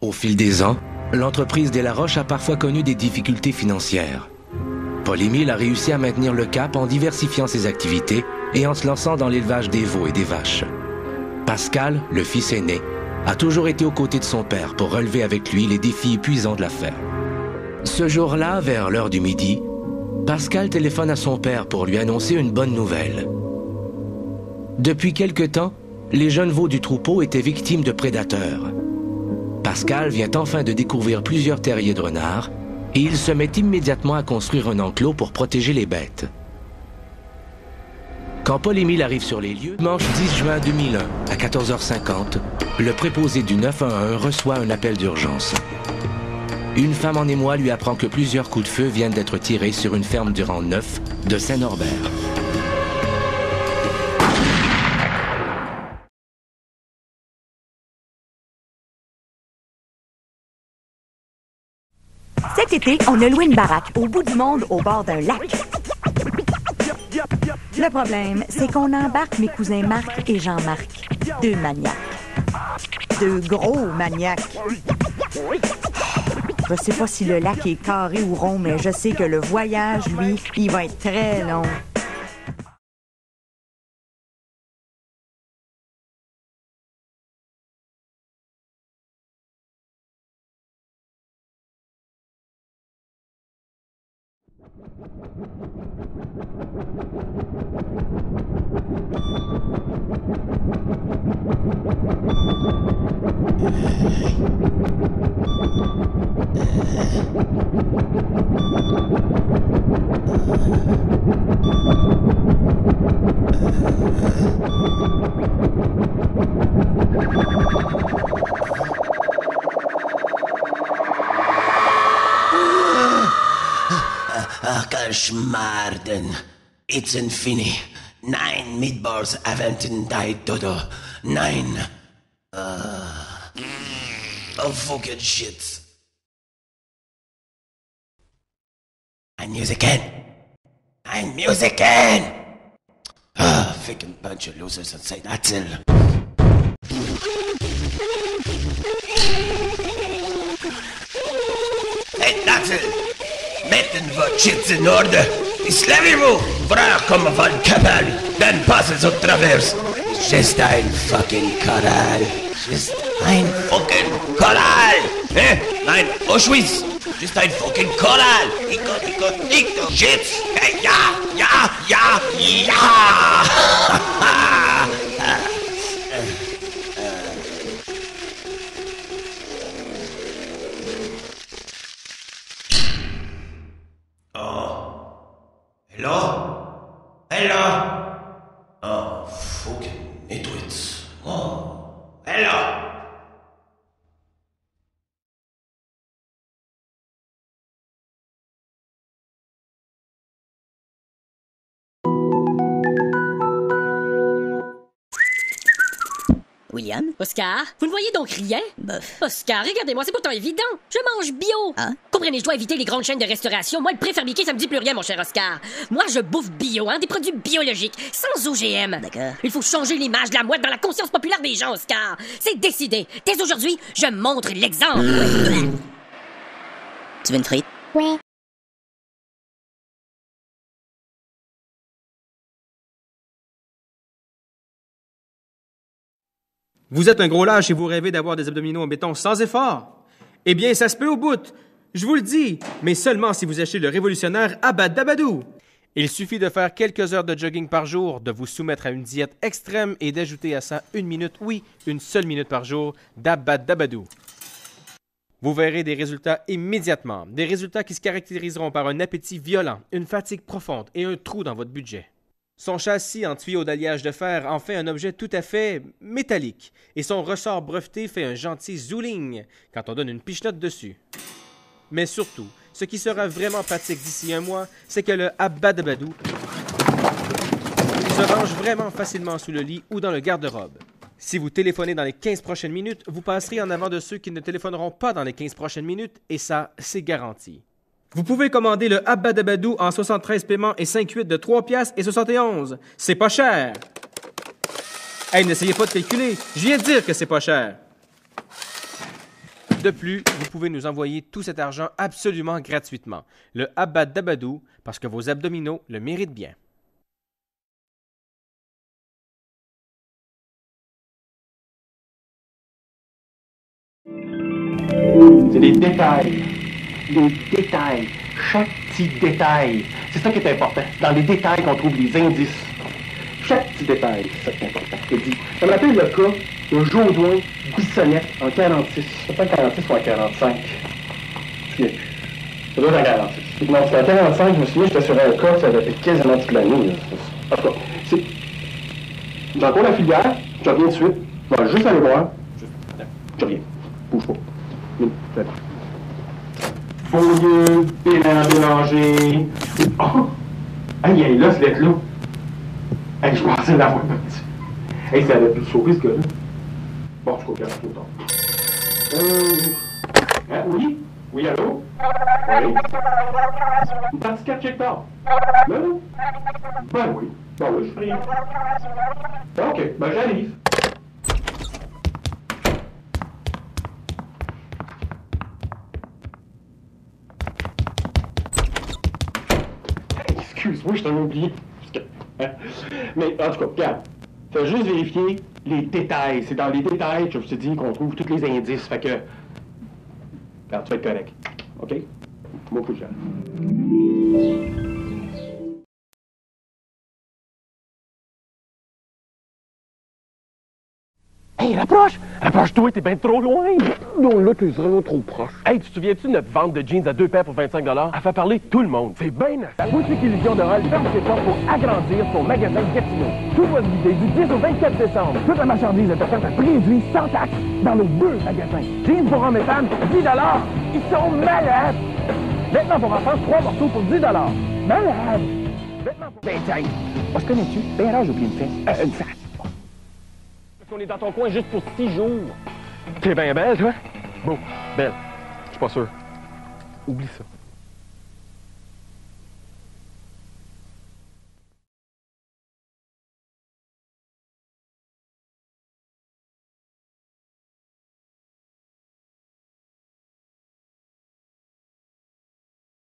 Au fil des ans, l'entreprise Delaroche a parfois connu des difficultés financières. Paul-Émile a réussi à maintenir le cap en diversifiant ses activités et en se lançant dans l'élevage des veaux et des vaches. Pascal, le fils aîné, a toujours été aux côtés de son père pour relever avec lui les défis épuisants de la ferme. Ce jour-là, vers l'heure du midi, Pascal téléphone à son père pour lui annoncer une bonne nouvelle. Depuis quelque temps, les jeunes veaux du troupeau étaient victimes de prédateurs. Pascal vient enfin de découvrir plusieurs terriers de renards et il se met immédiatement à construire un enclos pour protéger les bêtes. Quand Paul-Émile arrive sur les lieux, dimanche 10 juin 2001, à 14h50, le préposé du 911 reçoit un appel d'urgence. Une femme en émoi lui apprend que plusieurs coups de feu viennent d'être tirés sur une ferme du rang 9 de Saint-Norbert. Cet été, on a loué une baraque au bout du monde au bord d'un lac. Le problème, c'est qu'on embarque mes cousins Marc et Jean-Marc, deux maniaques. Deux gros maniaques. Je sais pas si le lac est carré ou rond, mais je sais que le voyage, lui, il va être très long. Schmarden. It's infini. Nein, Meatballs haven't died, Dodo. Nein. Oh, fucking shit. Ein Musiken. Ein Musiken. Fucking bunch of losers and say that's it. Hey, that's it. Metten vos shits in order. Islavez-vous, frère comme van Kabal. Dan passes au travers. Just ein fucking Koral. Just ein fucking Koral. Nein, Auschwitz. Just ein fucking Koral. Nico, shits. Hey, ja. Hello? Oh, fucking nitwits. Oh, hello? William? Oscar, vous ne voyez donc rien? Bof. Oscar, regardez-moi, c'est pourtant évident. Je mange bio. Hein? Comprenez, je dois éviter les grandes chaînes de restauration. Moi, le préfabriqué, ça me dit plus rien, mon cher Oscar. Moi, je bouffe bio, des produits biologiques, sans OGM. D'accord. Il faut changer l'image de la mouette dans la conscience populaire des gens, Oscar. C'est décidé. Dès aujourd'hui, je montre l'exemple. Tu veux une frite? Ouais. Vous êtes un gros lâche et vous rêvez d'avoir des abdominaux en béton sans effort? Eh bien, ça se peut au bout. Je vous le dis, mais seulement si vous achetez le révolutionnaire Abad Dabadou. Il suffit de faire quelques heures de jogging par jour, de vous soumettre à une diète extrême et d'ajouter à ça une minute, oui, une seule minute par jour, d'Abad Dabadou. Vous verrez des résultats immédiatement, des résultats qui se caractériseront par un appétit violent, une fatigue profonde et un trou dans votre budget. Son châssis en tuyau d'alliage de fer en fait un objet tout à fait métallique et son ressort breveté fait un gentil zouling quand on donne une pichenote dessus. Mais surtout, ce qui sera vraiment pratique d'ici un mois, c'est que le Abadabadou se range vraiment facilement sous le lit ou dans le garde-robe. Si vous téléphonez dans les 15 prochaines minutes, vous passerez en avant de ceux qui ne téléphoneront pas dans les 15 prochaines minutes et ça, c'est garanti. Vous pouvez commander le Abadabadou en 73 paiements et 5/8 de 3 piastres et 71. C'est pas cher. Hey, n'essayez pas de calculer. Je viens de dire que c'est pas cher. De plus, vous pouvez nous envoyer tout cet argent absolument gratuitement. Le Abba Dabadou, parce que vos abdominaux le méritent bien. C'est des détails. Les détails. Chaque petit détail. C'est ça qui est important. Dans les détails qu'on trouve les indices. Chaque petit détail, c'est ça qui est important. Je te dis. Ça me rappelle le cas de Jaudoin Bissonnette en 46. C'est pas en 46 ou en 45. Je me souviens plus. Ça doit être en 46. Non, c'était en 45, je me souviens, j'étais sur un cas, ça avait fait quasiment toute l'année. En tout cas, c'est... J'ai encore la filière, je reviens de suite. Je vais juste aller voir. Je reviens. Bouge pas. Beaulieu, Bélanger. Oh! Hey, il est là, ce lettre-là. Hey, je pensais l'avoir perdu. Hey, ça avait pu le sauver, ce gars-là. Bon, je comprends tout le temps. Oui? Oui, allô? Oui? Une partie 4 hectares. Non? Ben oui. Ben oui, je suis pris. OK, ben j'arrive. Excuse-moi, je t'en ai oublié. Mais en tout cas, regarde. Fais juste vérifier les détails. C'est dans les détails, je te dis, qu'on trouve tous les indices. Fait que... Regarde, tu vas être correct. OK? Beaucoup de gens. Hey, rapproche! Rapproche-toi, t'es bien trop loin! Non, là, t'es vraiment trop proche. Hey, tu te souviens-tu de notre vente de jeans à 2 paires pour 25 $? Elle fait parler tout le monde. C'est bien... La boutique Illusion de Hall ferme ses portes pour agrandir son magasin Gatineau. Tout va se vider du 10 au 24 décembre. Toute la marchandise est offerte à prix réduit sans taxe dans nos 2 magasins. Jeans pour hommes et femmes, 10 $. Ils sont malades! Vêtements pour enfants, 3 morceaux pour 10 $. Malade! Vêtements pour... Ben, tiens, on se connais-tu? Ben, alors, j'ai oublié une fesse. Une face. On est dans ton coin juste pour 6 jours. T'es bien belle, toi? Bon, belle. Je suis pas sûr. Oublie ça.